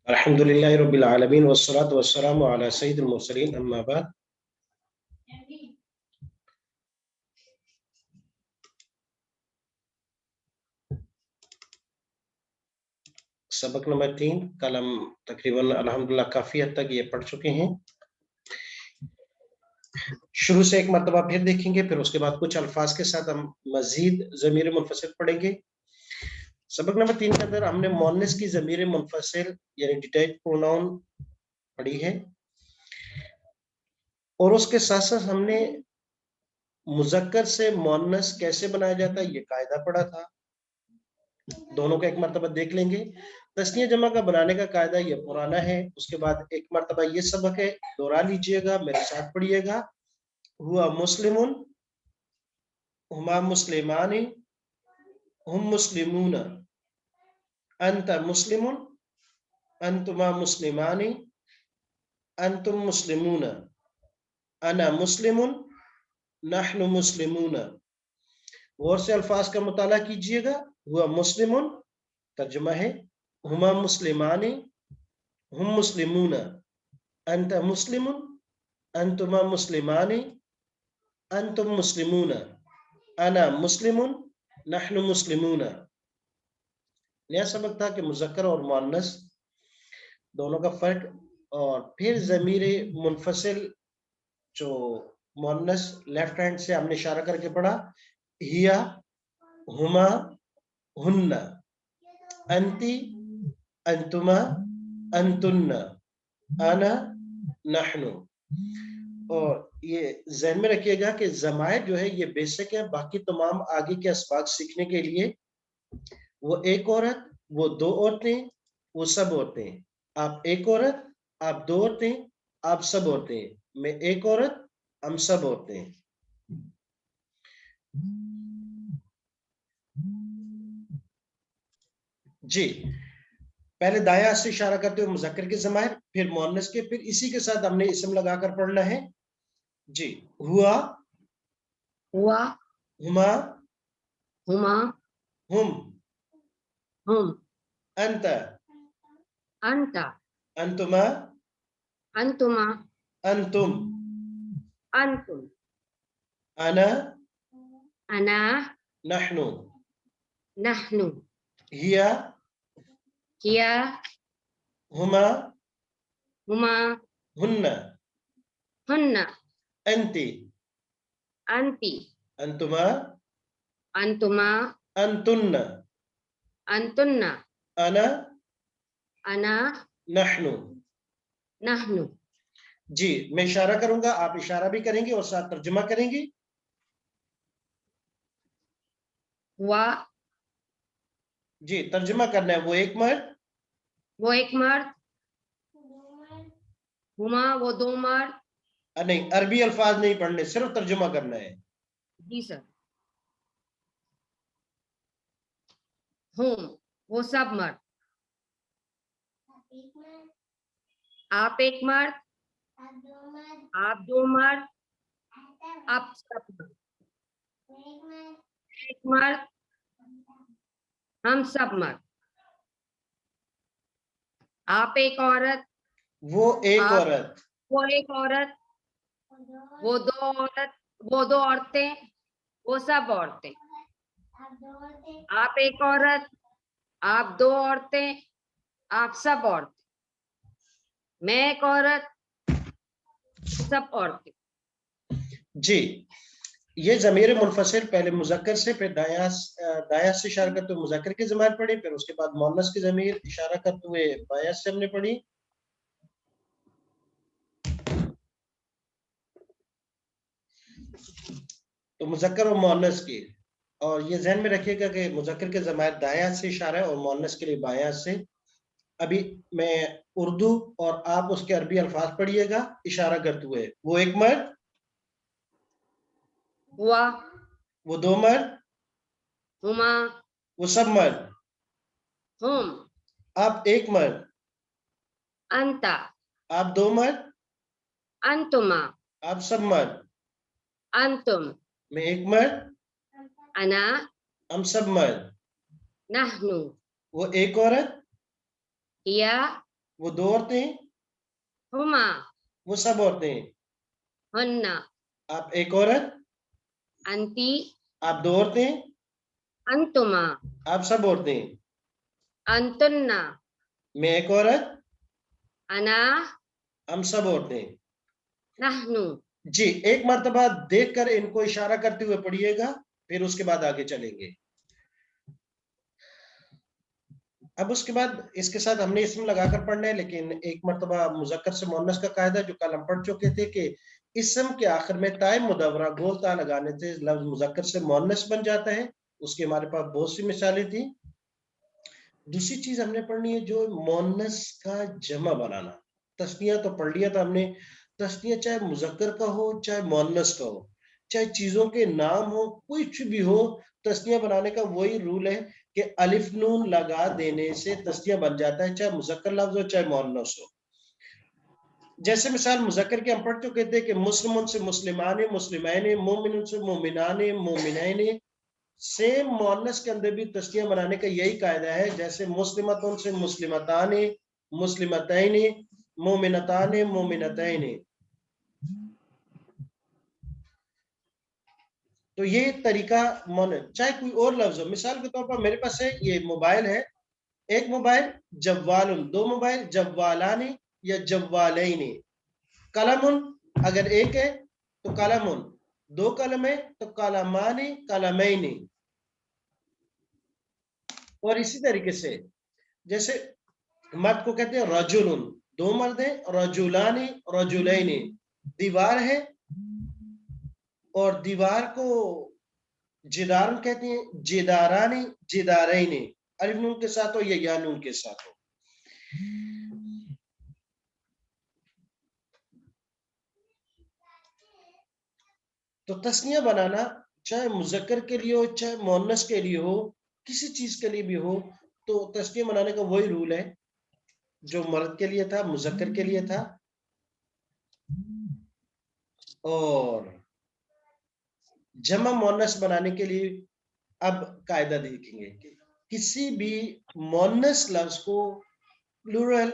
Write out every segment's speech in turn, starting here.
अल्हम्दुलिल्लाहि रब्बिल आलमीन वस्सलातु वस्सलामु अला सय्यिदिल मुरसलीन अम्मा बाद। सबक नंबर 3 कल हम तकरीबन अल्हम्दुलिल्लाह काफी हद तक ये पढ़ चुके हैं। शुरू से एक मरतबा फिर देखेंगे, फिर उसके बाद कुछ अल्फाज के साथ हम मजीद ज़मीर मुनफसिल पढ़ेंगे। सबक नंबर 3 के अंदर हमने मुअन्नस की ज़मीर मुनफसिल यानी डिटैच प्रोनाउन पढ़ी है, और उसके साथ साथ हमने मुज़क्कर से मुअन्नस कैसे बनाया जाता है ये कायदा पढ़ा था। दोनों का एक मरतबा देख लेंगे। तस्निया जमा का बनाने का कायदा ये पुराना है। उसके बाद एक मरतबा ये सबक है, दोहरा लीजिएगा, मेरे साथ पढ़िएगा। हुआ मुस्लिमुन, हुमा मुस्लिमानी, हुम मुस्लिमून, अंत मुस्लिमुन, अंतुमा मुस्लिमानी, अंतुम मुस्लिमून, अना मुस्लिमुन, नहनु मुस्लिमून। और से अल्फाज का मुताला कीजिएगा। हुआ मुस्लिमुन तर्जुमा है, हुमा मुस्लिमानी, हुम मुस्लिमून, अंत मुस्लिमुन, अंतुमा मुस्लिमानी, अंतुम मुस्लिमून, अना मुस्लिमुन, नहनु मुस्लिमून। नया सबक था कि मुज़क्कर और मुअन्नस दोनों का फर्क, और फिर ज़मीर मुनफसिल जो मुअन्नस लेफ्ट हैंड से हमने इशारा करके पढ़ा, हिया, हुमा, हुन्ना, अंती, अंतुमा, अंतुन्ना, आना, नहनु। और ये ज़हन में रखिएगा कि ज़मायर जो है ये बेसिक है, बाकी तमाम आगे के असबाक सीखने के लिए वो एक औरत, वो दो औरतें, वो सब औरतें। आप एक औरत, आप दो औरतें, आप सब औरतें। मैं एक औरत, हम सब औरतें। जी, पहले दाया से इशारा करते हुए मुज़क्कर के ज़मायर, फिर मुअन्नस के, फिर इसी के साथ हमने इसम लगाकर पढ़ना है। जी, हुआ, हुआ, हुमा, हुमा, हुम, हुम, अंत, अंता, अंतुमा, अंतुमा, अंतुम, अंतुम, अना, अना, नहनु, नहनु, हिया, हिया, हुमा, हुमा, हुन्ना, हुन्ना, अंती, अंती, अंतुमा, अंतुमा, अंतुन्ना, अंतुन्ना, अना, अना, नहनु। नहनु। जी, मैं इशारा करूंगा, आप इशारा भी करेंगे और साथ तर्जुमा करेंगे। हुआ, जी, तर्जुमा करना है। वो एक मर्द, वो एक मर्द, हुमा वो दो मर्द। नहीं, अरबी अल्फाज नहीं पढ़ने, सिर्फ तर्जुमा करना है। जी सर। हुम वो सब मर्द। आप एक मर्द, आप दो मर्द, आप सब मर्द। एक मर्द, हम सब मर्द। आप एक औरत, वो एक आप, औरत, वो एक औरत, वो दो औरत, वो दो औरतें, वो सब औरतें। आप एक औरत, आप दो औरतें, आप सब औरतें। मैं एक औरत, सब औरतें। जी, ये ज़मीर मुनफसिल पहले मुज़क्कर से, फिर दाया से इशारा करते हुए मुज़क्कर के ज़मायर पढ़ी, फिर उसके बाद मुअन्नस की ज़मीर इशारा करते हुए बाया से हमने पढ़ी। तो मुज़क्कर और मुअन्नस की, और ये ज़हन में रखिएगा कि मुज़क्कर के ज़मायर दाया से इशारा है और मुअन्नस के लिए बाया से। अभी मैं उर्दू और आप उसके अरबी अल्फाज पढ़िएगा इशारा करते हुए। वो एक मर्द, हुआ, वो दो मर्द, हुमा, वो सब मर्द। हुम, आप एक मर्द, अंता, आप दो मर्द, अंतुमा, आप सब मर्द। अंतुम, मैं एक मर्द, अना, हम सब मर्द। नहनु, वो एक औरत, हिया, वो दो औरतें हैं, हुमा, वो सब औरतें हैं। हुन्ना, आप एक औरत, अंती, आप दो औरतें हैं, अंतुमा, आप सब औरतें हैं। अंतुन्ना, मैं एक औरत, अना, हम सब औरतें हैं। नहनु। जी, एक मर्तबा देखकर इनको इशारा करते हुए पढ़िएगा, फिर उसके बाद आगे चलेंगे। अब उसके बाद इसके साथ हमने इसम लगाकर पढ़ना है, लेकिन एक मर्तबा मुज़क्कर से मुअन्नस का कायदा जो कल हम पढ़ चुके थे कि इसम के आखिर में ताए मुदव्वरा गोल ता लगाने से लफ्ज मुज़क्कर से मुअन्नस बन जाता है। उसकी हमारे पास बहुत सी मिसालें थी। दूसरी चीज हमने पढ़नी है जो मुअन्नस का जमा बनाना। तस्निया तो पढ़ लिया था हमने। तस्निया चाहे मुज़क्कर का हो चाहे मुअन्नस का हो, चाहे चीजों के नाम हो, कुछ भी हो, तस्निया बनाने का वही रूल है कि अलिफ नून लगा देने से तस्निया बन जाता है, चाहे मुज़क्कर लफ्ज हो चाहे मुअन्नस हो। जैसे मिसाल मुज़क्कर के हम पढ़ चुके थे कि मुस्लिमुन से मुस्लिमाने, मुस्लिमैने, मोमिनुन से मोमिनाने, मोमिनैने। सेम मुअन्नस के अंदर भी तस्निया बनाने का यही कायदा है। जैसे मुस्लिमतुन से मुस्लिमताने, मुस्लिमतैने, मोमिनताने, मोमिनतैने। तो ये तरीका चाहे कोई और लफ्ज हो। मिसाल के तौर पर मेरे पास है ये मोबाइल है, एक मोबाइल, जव्वालुन, दो मोबाइल, जव्वालानी या जव्वालैनी। कलमुन अगर एक है तो कलमुन, दो कलम है तो कलमानी, कलमैनी। और इसी तरीके से जैसे मर्द को कहते हैं रजुलुन, दो मर्द हैं, रजुलानी, रजुलैनी। दीवार है और दीवार को जिदार कहते हैं, जिदारानी, जिदारैनी। अलिफ नून के साथ हो या या नून के साथ हो। तो तस्निया बनाना चाहे मुज़क्कर के लिए हो चाहे मुअन्नस के लिए हो, किसी चीज के लिए भी हो, तो तस्निया बनाने का वही रूल है जो मर्द के लिए था, मुज़क्कर के लिए था। और जमा मुअन्नस बनाने के लिए अब कायदा देखेंगे कि किसी भी मुअन्नस लफ्ज को प्लूरल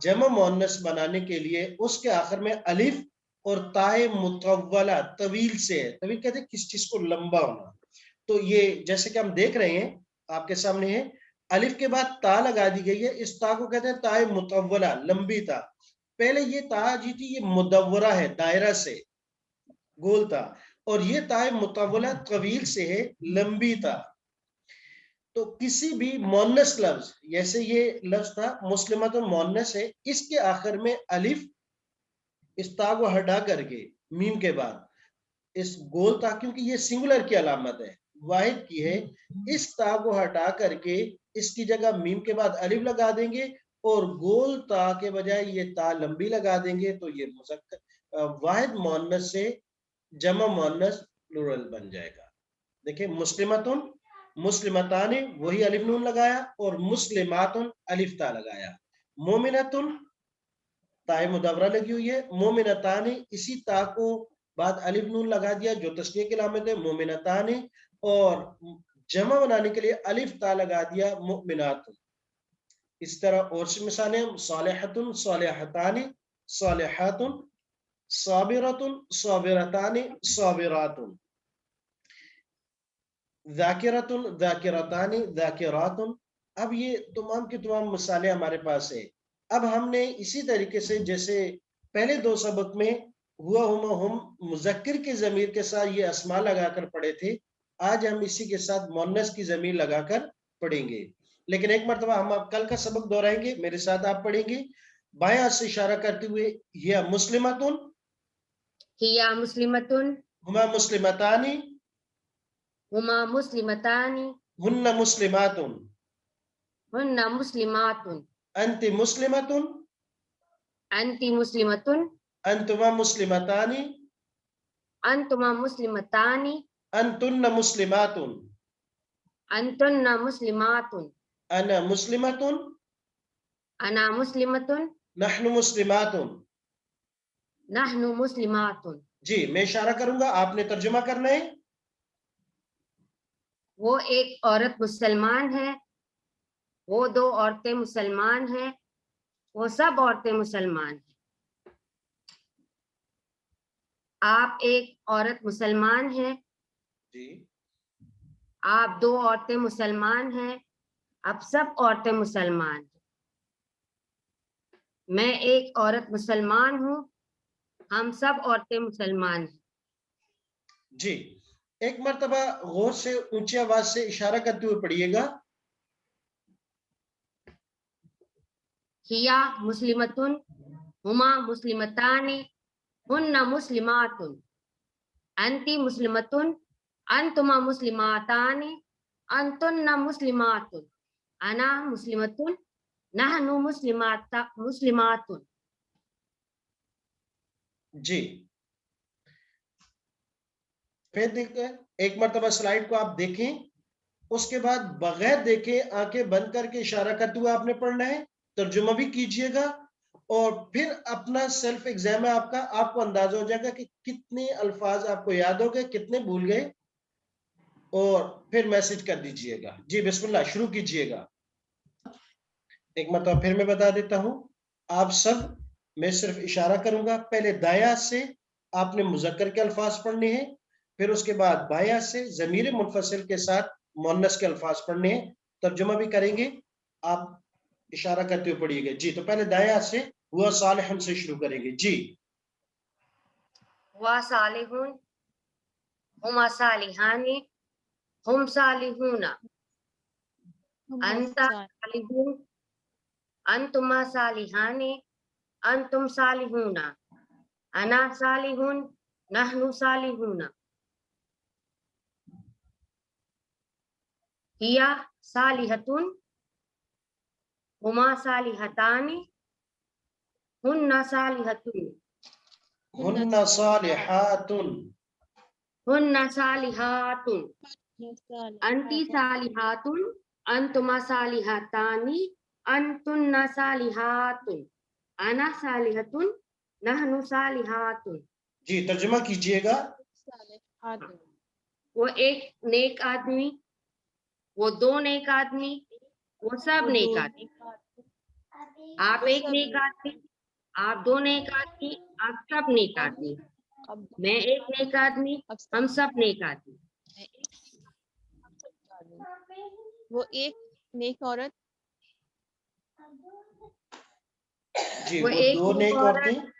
जमा मुअन्नस बनाने के लिए उसके आखिर में अलिफ और ताए मुतव्वला तवील से है। तवील कहते हैं किस चीज को लंबा होना। तो ये जैसे कि हम देख रहे हैं आपके सामने है, अलिफ के बाद ता लगा दी गई है। इस ता को कहते हैं ताए मुतव्वला, लंबी ता। पहले ये ता जी थी, ये मुदव्वरा है, दायरा से गोल था, और ये ताए मुतव्वला तवील से है, लंबी ता। तो किसी भी मुअन्नस लफ्ज, जैसे ये लफ्ज था मुस्लिमतुन मुअन्नस है, इसके आखिर में अलिफ, इस ता को हटा करके मीम के बाद इस गोल ता, क्योंकि ये सिंगुलर की अलामत है, वाहिद की है, इस ता को हटा करके इसकी जगह मीम के बाद अलिफ लगा देंगे और गोल ता के बजाय ये ता लंबी लगा देंगे। तो ये मुज़क्कर वाहिद मुअन्नस से जमा मुअन्नस प्लूरल बन जाएगा। देखिए मुस्लिमतुन, मुस्लिमतानी वही अलिफ नून लगाया, और मुस्लिमातुन अलिफ ता लगाया। मोमिनतुन ताए मुदव्वरा लगी हुई है, मोमिनतानी इसी ता को बाद अलिफ नून लगा दिया जो तस्नीय की अलामत है, मोमिनतानी। और जमा बनाने के लिए अलिफ ता लगा दिया, मुमिनातुन। इस तरह और सी मिसालें, सालिहतुन, सालिहतानी, सालिहातुन, साबिरतुन, साबिरतानी, साबिरातुन, ज़ाकिरतुन, ज़ाकिरतानी, ज़ाकिरातुन। अब ये तमाम की तमाम मिसालें हमारे पास है। अब हमने इसी तरीके से जैसे पहले दो सबक में हुआ हम मुज़क्किर की ज़मीर के साथ ये अस्मा लगाकर पढ़े थे, आज हम इसी के साथ मुअन्नस की ज़मीर लगाकर पढ़ेंगे। लेकिन एक मरतबा हम आप कल का सबक दोहराएंगे, मेरे साथ आप पढ़ेंगे बाएं हाथ से इशारा करते हुए, हिया मुस्लिमतुन, हिया मुस्लिमतुन, हुमा मुस्लिमतानी, हुमा मुस्लिमतानी, हुन्ना मुस्लिमातुन, हुन्ना मुस्लिमातुन, अंति मुस्लिमतुन, अंती मुस्लिमतुन, अंतुमा मुस्लिमतानी, अंतुमा मुस्लिमतानी, अंतुन्ना मुस्लिमातुन, अंतुन्ना मुस्लिमातुन, अना मुस्लिमतुन, अना मुस्लिमतुन, नहनु मुस्लिमातुन। नहनु मुस्लिमातुन। जी, मैं इशारा करूंगा, आपने तर्जुमा करना है। वो एक औरत मुसलमान है, वो दो औरतें मुसलमान हैं, वो सब औरतें मुसलमान हैं। आप एक औरत मुसलमान हैं, जी आप दो औरतें मुसलमान हैं, अब सब औरतें मुसलमान हैं। मैं एक औरत मुसलमान हूँ, हम सब औरतें मुसलमान हैं। जी, एक मर्तबा गौर से ऊंची आवाज से इशारा करते हुए पढ़िएगा। हिया मुस्लिमतुन, हुमा मुस्लिमतानी, हुन्ना मुस्लिमातुन, अंती मुस्लिमतुन, अंतुमा मुस्लिमातानी, अंतुन्ना मुस्लिमातुन, अना मुस्लिमतुन, नहनु मुस्लिमातुन। जी, फिर देखें, एक मर्तबा स्लाइड को आप देखें, उसके बाद बगैर देखे आंखें बंद करके इशारा करते हुए आपने पढ़ना है, तर्जुमा भी कीजिएगा और फिर अपना सेल्फ एग्जाम है आपका, आपको अंदाजा हो जाएगा कि कितने अल्फाज आपको याद हो गए, कितने भूल गए, और फिर मैसेज कर दीजिएगा। जी बिस्मिल्लाह, शुरू कीजिएगा। एक मरतबा फिर मैं बता देता हूं, आप सब, मैं सिर्फ इशारा करूंगा, पहले दाया हाथ से आपने मुजक्कर के अल्फाज पढ़ने हैं, फिर उसके बाद बाया हाथ से ज़मीर मुनफसिल के साथ मुअन्नस के अल्फाज पढ़ने हैं, तर्जुमा भी करेंगे, आप इशारा करते हुए पढ़िएगा। जी, तो पहले दाया हाथ से हुआ सालिहन से शुरू करेंगे। जी, हुआ सालिहुन, हुमा सालिहानी, हुम सालिहुना, अंता सालिहुन, अंतुमा सालिहानी, अंतुम सालिहुना, अना सालिहुन, नहनु सालिहुना। हिया सालिहतुन, हुमा सालिहतानी, हुन्ना सालिहतुन, हुन्ना सालिहातुन, हुन्ना सालिहातुन, अंती सालिहातुन, अंतुमा सालिहतानी, अंतुन्ना सालिहातुन, अना सालिहतुन, नहनु सालिहातुन। जी तर्जुमा कीजिएगा। वो एक नेक आदमी, वो दो नेक आदमी, वो सब नेक आदमी। आप एक नेक आदमी, आप दो नेक आदमी, आप सब नेक आदमी। मैं एक नेक आदमी, हम सब नेक आदमी। वो एक नेक औरत, जी, वो वो एक दो नेक नेक औरत, औरतें,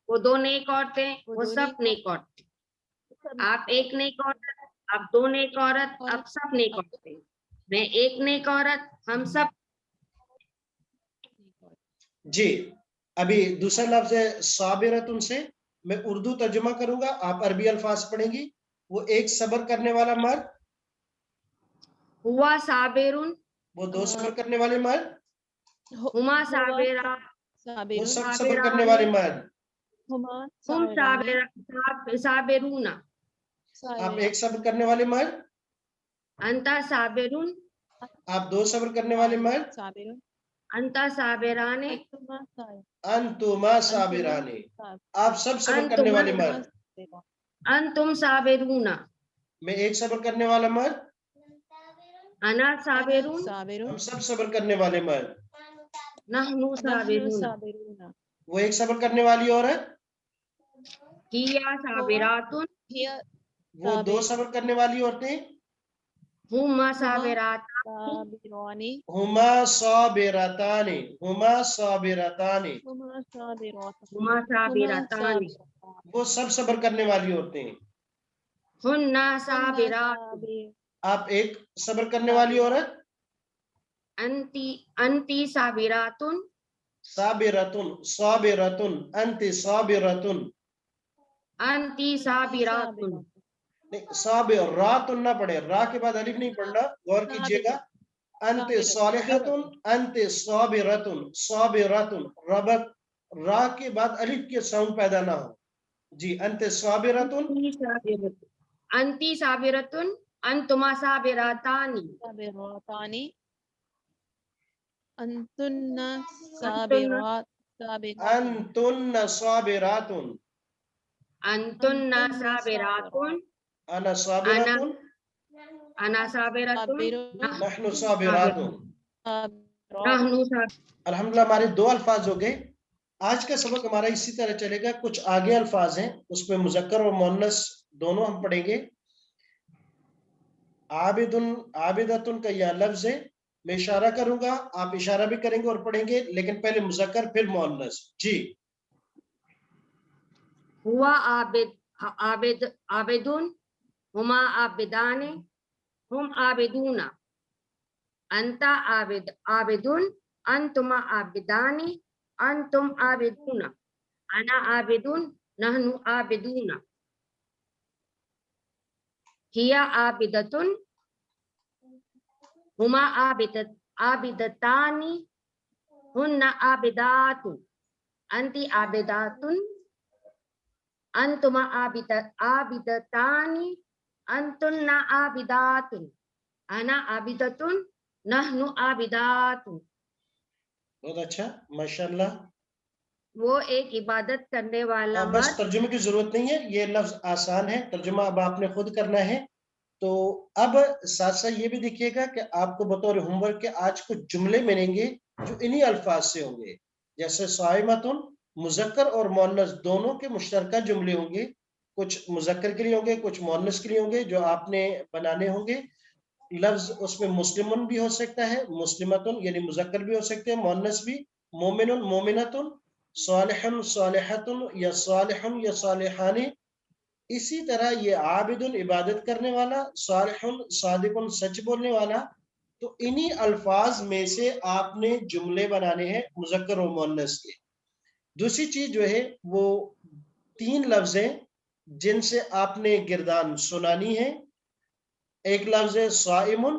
वो दो नेक औरतें, वो वो दो सब नेक नेक औरतें। आप एक नेक औरत, आप दो नेक औरत, आप सब नेक औरतें। मैं एक नेक औरत, हम सब। जी, अभी दूसरा लफ्ज है साबिरतुन से, मैं उर्दू तर्जुमा करूंगा, आप अरबी अल्फाज पढ़ेंगी। वो एक सब्र करने वाला मर्द, हुआ साबिरुन, वो दो सब्र करने वाले मर्द, हुमा साबिरा, वो सब सब्र करने साबिरानी, वाले मर्द। हुम साबिरूना, आप एक सब्र करने वाले मर्द, अंता साबिरुन, आप दो सब्र करने वाले मर्द, अंता साबिराने, अंतुमा साबिराने, आप सब सब्र करने अंतुम वाले मर्द। अंतुम साबिरूना, मैं एक सब्र करने वाला मर्द, अना साबिरून, हम सब सब्र करने वाले मर्द। नहनु साबिरून, वो एक सब्र करने वाली औरत, हिया साबिरातुन, वो दो सब्र करने वाली औरतें, हुमा साबिरातानी, हुमा साबिरतानी, हुमा साबिरतानी, हुमा साबिरातानी, वो सब सब्र करने वाली औरतें। हुन्ना साबिरातुन, आप एक सब्र करने वाली औरत, अंती साबिरातुन, साबिरतुन, साबिरतुन, अंति साबिरतुन, अंती साबिरातुन, नहीं साबिरातुन ना पढ़े, रा के बाद अलिफ नहीं पढ़ना, गौर कीजिएगा। अंति सालिहतुन, अंति साबिरतुन, साबिरतुन, रबत, रा के बाद अलिफ के साउंड पैदा ना हो। जी, अंति साबिरतुन, अंती साबिरतुन, अंतुमा साबिरातानी, अंतुन्ना अंतुन्न साबिरातुन, अंतुन्ना साबिरातुन, अना अना साबिरातुन, अना साबिरातुन, नहनु साबिरातुन। नहनु साबित अल्हम्दुलिल्लाह हमारे 2 अल्फाज हो गए। आज का सबक हमारा इसी तरह चलेगा। कुछ आगे अल्फाज हैं, उसमें मुज़क्कर और मुअन्नस दोनों हम पढ़ेंगे। आबिदुन, आबिदतुन का यह लफ्ज है, मैं इशारा करूंगा, आप इशारा भी करेंगे और पढ़ेंगे, लेकिन पहले मुज़क्कर फिर मुअन्नस। जी। हुआ आबिद, आबिद, आबिदुन, हुमा आबिदाने, हुम आबिदूना, अंता आबिद, आबिदुन, अंतुमा आबिदानी, अंतुम आबिदूना, अना आबिदुन, नहनु आबिदूना, हिया आबिदतुन, हुमा आबिदतानी, हुन्ना आबिदातु, अंति आबिदातुन, अंतुमा आबिदतानी, अंतुन्ना आबिदातुन, अना आबिदतुन, नहनु आबिदातुन। बहुत अच्छा, माशाल्लाह। वो एक इबादत करने वाला बस मर्द। तर्जुमे की जरूरत नहीं है, ये लफ्ज आसान है, तर्जुमा अब आपने खुद करना है। तो अब साथ साथ ये भी देखिएगा कि आपको बतौर होमवर्क के आज कुछ जुमले मिलेंगे जो इन्हीं अल्फाज से होंगे। जैसे साइमतुन, मुज़क्कर और मुअन्नस दोनों के मुश्तरका जुमले होंगे। कुछ मुज़क्कर के लिए होंगे, कुछ मुअन्नस के लिए होंगे, जो आपने बनाने होंगे। लफ्ज उसमें मुस्लिमुन भी हो सकता है, मुस्लिमतुन यानी मुज़क्कर भी हो सकते हैं, मुअन्नस भी। मोमिनुन, मोमिनतुन, सालिहुन, सालिहतुन या सालिहुन या सालिहानी। इसी तरह ये आबिदुन इबादत करने वाला, सालिहुन सादिकुन सच बोलने वाला। तो इन्हीं अल्फाज में से आपने जुमले बनाने हैं मुज़क्कर और मुअन्नस के। दूसरी चीज जो है वो 3 लफ्ज हैं जिनसे आपने गिरदान सुनानी है। एक लफ्ज है साइमुन,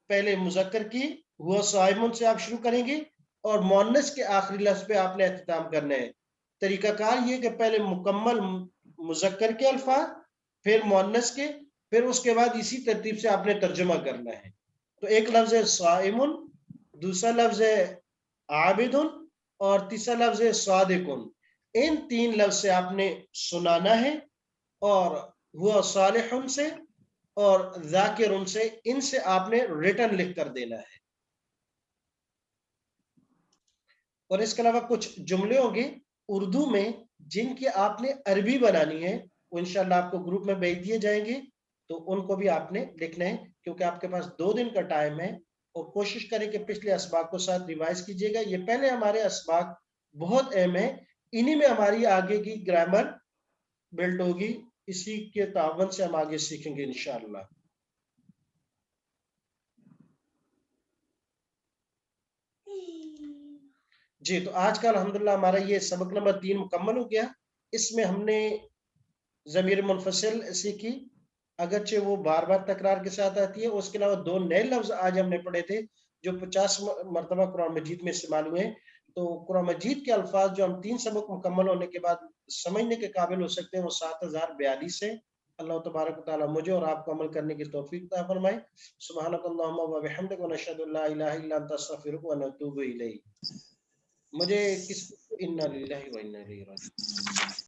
पहले मुज़क्कर की हुआ साइमुन से आप शुरू करेंगे और मुअन्नस के आखिरी लफ्ज पे आपने एहतिताम करना है। तरीकाकार ये कि पहले मुकम्मल मुज़क्कर के अल्फाज, फिर मुअन्नस के, फिर उसके बाद इसी तरतीब से आपने तर्जुमा करना है। तो एक लफ्ज है साइमुन, दूसरा लफ्ज है आबिदुन और तीसरा लफ्ज है सादिकुन। इन 3 लफ्ज से आपने सुनाना है और हुआ सालिहुन से और ज़ाकिरुन से, इनसे आपने रिटर्न लिख कर देना है। और इसके अलावा कुछ जुमले होंगे उर्दू में जिनकी आपने अरबी बनानी है, वो इंशाल्लाह आपको ग्रुप में भेज दिए जाएंगे, तो उनको भी आपने लिखना है, क्योंकि आपके पास 2 दिन का टाइम है। और कोशिश करें कि पिछले असबाक को साथ रिवाइज कीजिएगा। ये पहले हमारे असबाक बहुत अहम है, इन्हीं में हमारी आगे की ग्रामर बिल्ड होगी, इसी के तावन से हम आगे सीखेंगे इंशाल्लाह। जी, तो आज का अल्हम्दुलिल्लाह हमारा ये सबक नंबर 3 मुकम्मल हो गया। इसमें हमने ज़मीर मुनफसिल सीखी, अगरचे वो बार बार तकरार के साथ आती है। उसके अलावा 2 नए लफ्ज आज हमने पढ़े थे जो 50 मरतबा कुरान मजीद में इस्तेमाल हुए हैं। तो कुरान मजीद के अल्फाज जो हम 3 सबक मुकम्मल होने के बाद समझने के काबिल हो सकते हैं, वो 7042 है। अल्लाह तबारक व तआला मुझे और आपको अमल करने की तौफीक अता फरमाए। सुब्हानकल्लाहुम्मा व बिहम्दिका व नशहदु अल्ला इलाहा इल्ला अंता अस्तगफिरुका व नतूबु इलैक। मुझे किस इन्ना लिल्लाहि व इन्ना इलैहि राजिऊन।